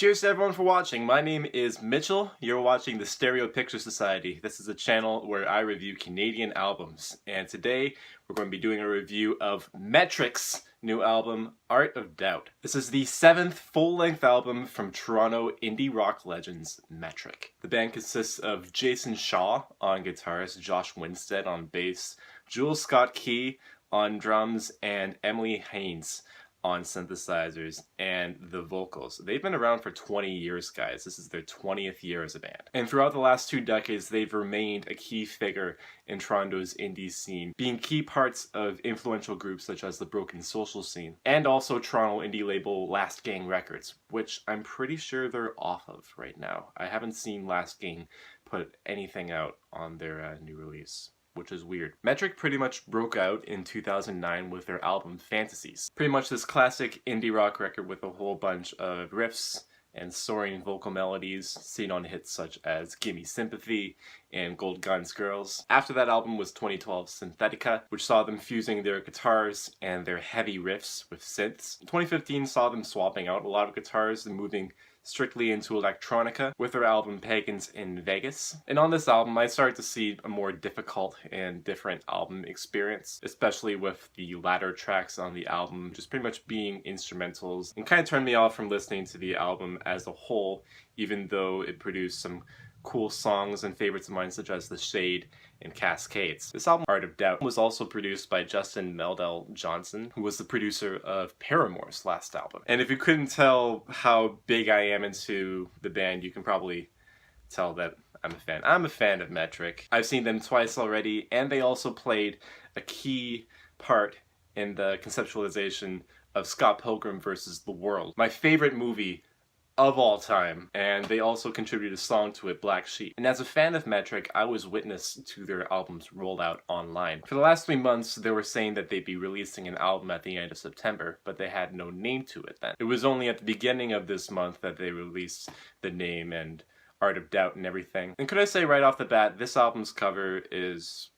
Cheers to everyone for watching. My name is Mitchell. You're watching the Stereo Picture Society. This is a channel where I review Canadian albums. And today we're going to be doing a review of Metric's new album, Art of Doubt. This is the 7th full-length album from Toronto indie rock legends Metric. The band consists of Jason Shaw on guitars, Josh Winstead on bass, Jules Scott Key on drums, and Emily Haynes on synthesizers and the vocals. They've been around for 20 years, guys. This is their 20th year as a band. And throughout the last 2 decades, they've remained a key figure in Toronto's indie scene, being key parts of influential groups such as the Broken Social Scene, and also Toronto indie label Last Gang Records, which I'm pretty sure they're off of right now. I haven't seen Last Gang put anything out on their new release, which is weird. Metric pretty much broke out in 2009 with their album Fantasies. Pretty much this classic indie rock record with a whole bunch of riffs and soaring vocal melodies seen on hits such as Gimme Sympathy and Gold Guns Girls. After that album was 2012 Synthetica, which saw them fusing their guitars and their heavy riffs with synths. 2015 saw them swapping out a lot of guitars and moving strictly into electronica with their album Pagans in Vegas. And on this album, I started to see a more difficult and different album experience, especially with the latter tracks on the album just pretty much being instrumentals, and kind of turned me off from listening to the album as a whole, even though it produced some cool songs and favorites of mine such as The Shade and Cascades. This album, Art of Doubt, was also produced by Justin Meldal Johnson, who was the producer of Paramore's last album. And if you couldn't tell how big I am into the band, you can probably tell that I'm a fan. I'm a fan of Metric. I've seen them twice already, and they also played a key part in the conceptualization of Scott Pilgrim vs. the World, my favorite movie of all time, and they also contributed a song to it, Black Sheep. And as a fan of Metric, I was witness to their album's rollout online. For the last 3 months, they were saying that they'd be releasing an album at the end of September, but they had no name to it then. It was only at the beginning of this month that they released the name and Art of Doubt and everything. And could I say right off the bat, this album's cover is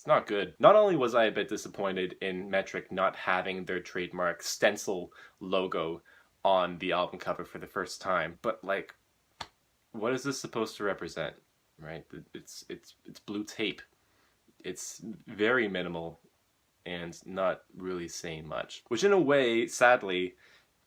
not good. Not only was I a bit disappointed in Metric not having their trademark stencil logo on the album cover for the first time, but like, what is this supposed to represent, right? It's blue tape. It's very minimal and not really saying much, which in a way, sadly,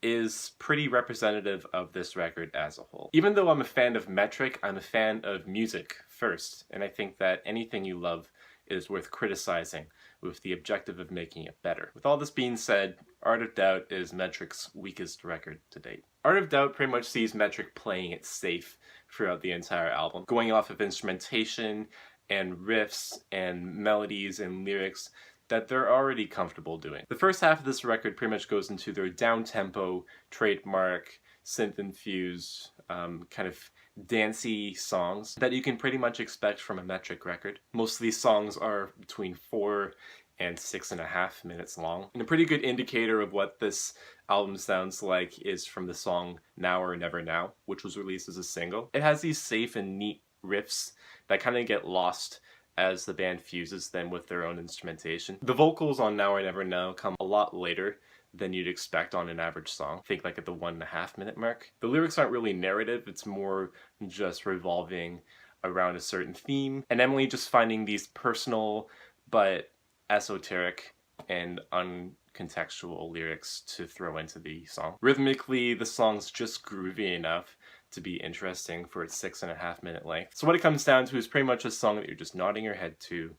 is pretty representative of this record as a whole. Even though I'm a fan of Metric, I'm a fan of music first, and I think that anything you love is worth criticizing with the objective of making it better. With all this being said, Art of Doubt is Metric's weakest record to date. Art of Doubt pretty much sees Metric playing it safe throughout the entire album, going off of instrumentation and riffs and melodies and lyrics that they're already comfortable doing. The first half of this record pretty much goes into their down-tempo, trademark, synth-infused, kind of dancey songs that you can pretty much expect from a Metric record. Most of these songs are between 4 and 6.5 minutes long. And a pretty good indicator of what this album sounds like is from the song Now or Never Now, which was released as a single. It has these safe and neat riffs that kind of get lost as the band fuses them with their own instrumentation. The vocals on Now or Never Now come a lot later than you'd expect on an average song. I think like at the 1.5 minute mark. The lyrics aren't really narrative, it's more just revolving around a certain theme, and Emily just finding these personal but esoteric and uncontextual lyrics to throw into the song. Rhythmically, the song's just groovy enough to be interesting for its 6.5 minute length. So what it comes down to is pretty much a song that you're just nodding your head to.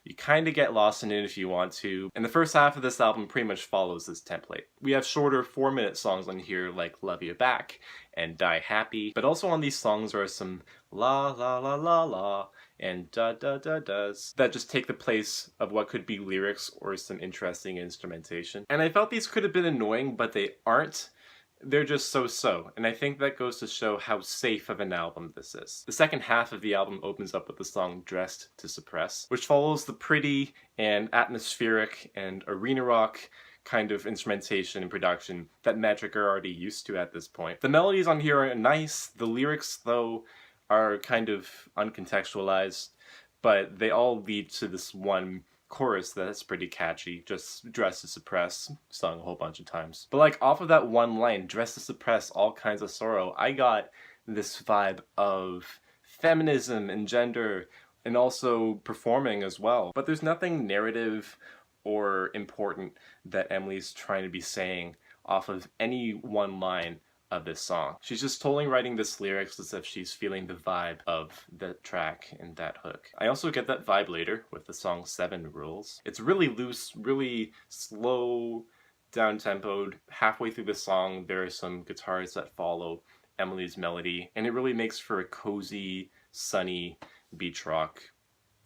You kind of get lost in it if you want to, and the first half of this album pretty much follows this template. We have shorter 4-minute songs on here like Love You Back and Die Happy, but also on these songs are some la la la la la and da da da does that just take the place of what could be lyrics or some interesting instrumentation. And I felt these could have been annoying, but they aren't. They're just so-so, and I think that goes to show how safe of an album this is. The second half of the album opens up with the song Dressed to Suppress, which follows the pretty and atmospheric and arena rock kind of instrumentation and production that Metric are already used to at this point. The melodies on here are nice, the lyrics though are kind of uncontextualized, but they all lead to this one chorus that's pretty catchy, just Dress to Suppress, sung a whole bunch of times. But like off of that one line, Dress to Suppress all kinds of sorrow, I got this vibe of feminism and gender and also performing as well. But there's nothing narrative or important that Emily's trying to be saying off of any one line of this song. She's just totally writing this lyrics as if she's feeling the vibe of the track and that hook. I also get that vibe later with the song 7 Rules. It's really loose, really slow, down-tempoed. Halfway through the song, there are some guitars that follow Emily's melody, and it really makes for a cozy, sunny beach rock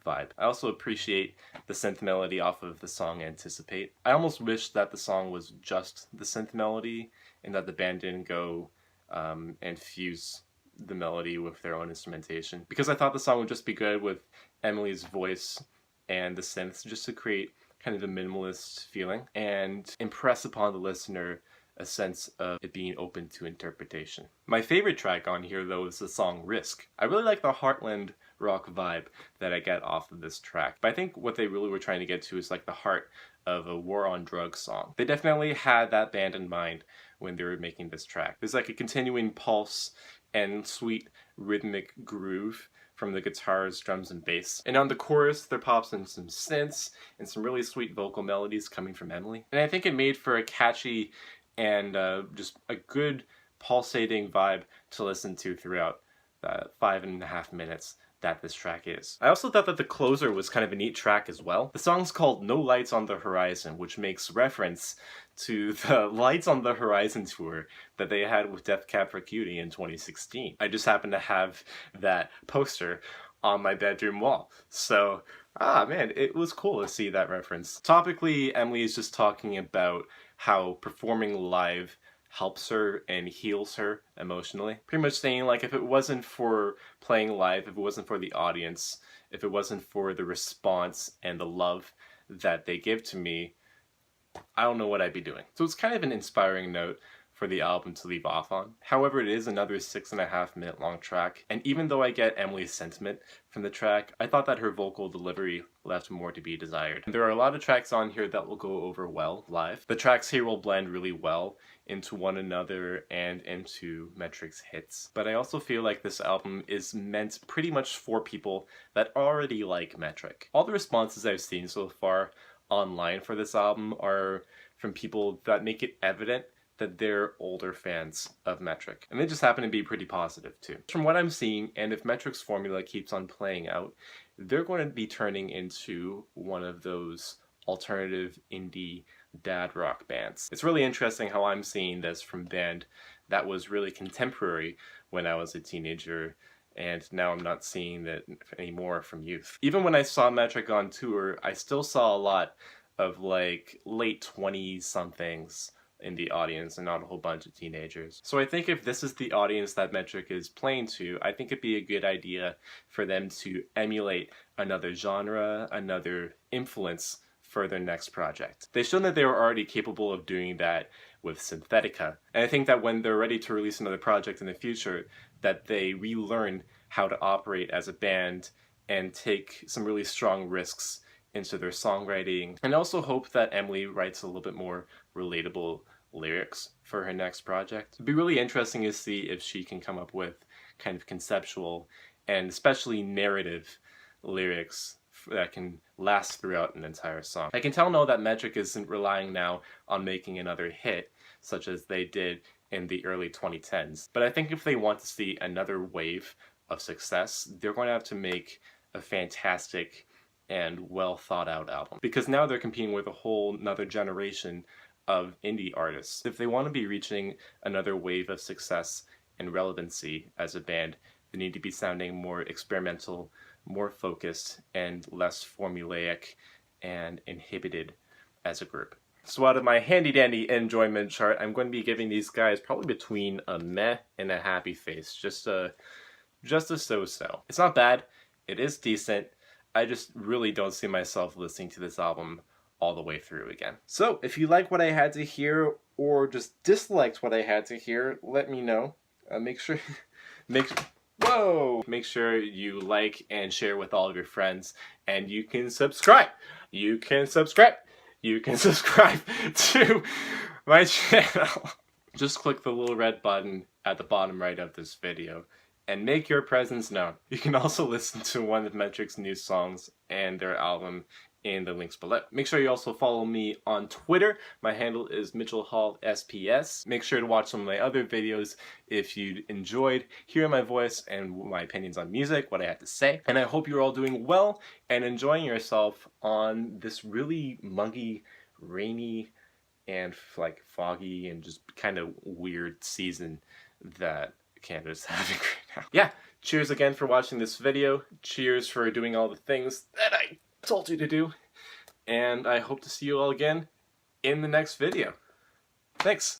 vibe. I also appreciate the synth melody off of the song Anticipate. I almost wish that the song was just the synth melody and that the band didn't go and fuse the melody with their own instrumentation, because I thought the song would just be good with Emily's voice and the synths, just to create kind of a minimalist feeling and impress upon the listener a sense of it being open to interpretation. My favorite track on here, though, is the song Risk. I really like the Heartland rock vibe that I get off of this track, but I think what they really were trying to get to is like the heart of a war on drugs song. They definitely had that band in mind when they were making this track. There's like a continuing pulse and sweet rhythmic groove from the guitars, drums, and bass. And on the chorus, there pops in some synths and some really sweet vocal melodies coming from Emily. And I think it made for a catchy and just a good pulsating vibe to listen to throughout the 5.5 minutes that this track is. I also thought that the closer was kind of a neat track as well. The song's called No Lights on the Horizon, which makes reference to the Lights on the Horizon tour that they had with Death Cab for Cutie in 2016. I just happen to have that poster on my bedroom wall. So, man, it was cool to see that reference. Topically, Emily is just talking about how performing live helps her and heals her emotionally. Pretty much saying, like, if it wasn't for playing live, if it wasn't for the audience, if it wasn't for the response and the love that they give to me, I don't know what I'd be doing. So it's kind of an inspiring note for the album to leave off on. However, it is another 6.5 minute long track, and even though I get Emily's sentiment from the track, I thought that her vocal delivery left more to be desired. There are a lot of tracks on here that will go over well live. The tracks here will blend really well into one another and into Metric's hits. But I also feel like this album is meant pretty much for people that already like Metric. All the responses I've seen so far online for this album are from people that make it evident that they're older fans of Metric. And they just happen to be pretty positive too. From what I'm seeing, and if Metric's formula keeps on playing out, they're going to be turning into one of those alternative indie dad rock bands. It's really interesting how I'm seeing this from a band that was really contemporary when I was a teenager, and now I'm not seeing that anymore from youth. Even when I saw Metric on tour, I still saw a lot of like late 20-somethings in the audience and not a whole bunch of teenagers. So I think if this is the audience that Metric is playing to, I think it'd be a good idea for them to emulate another genre, another influence for their next project. They've shown that they were already capable of doing that with Synthetica. And I think that when they're ready to release another project in the future, that they relearn how to operate as a band and take some really strong risks into their songwriting. And I also hope that Emily writes a little bit more relatable lyrics for her next project. It'd be really interesting to see if she can come up with kind of conceptual and especially narrative lyrics that can last throughout an entire song. I can tell now that Metric isn't relying now on making another hit, such as they did in the early 2010s. But I think if they want to see another wave of success, they're going to have to make a fantastic and well thought out album. Because now they're competing with a whole nother generation of indie artists. If they want to be reaching another wave of success and relevancy as a band, they need to be sounding more experimental, more focused, and less formulaic and inhibited as a group. So out of my handy dandy enjoyment chart, I'm going to be giving these guys probably between a meh and a happy face. Just a so-so. It's not bad. It is decent. I just really don't see myself listening to this album all the way through again. So if you like what I had to hear or just disliked what I had to hear, let me know. Make sure Whoa! Make sure you like and share with all of your friends, and you can subscribe. You can subscribe. You can subscribe to my channel. Just click the little red button at the bottom right of this video and make your presence known. You can also listen to one of Metric's new songs and their album in the links below. Make sure you also follow me on Twitter. My handle is Mitchell Hall SPS. Make sure to watch some of my other videos if you enjoyed hearing my voice and my opinions on music, what I have to say. And I hope you're all doing well and enjoying yourself on this really muggy, rainy, and like foggy and just kind of weird season that Canada's having right now. Yeah, cheers again for watching this video. Cheers for doing all the things that I told you to do. And I hope to see you all again in the next video. Thanks.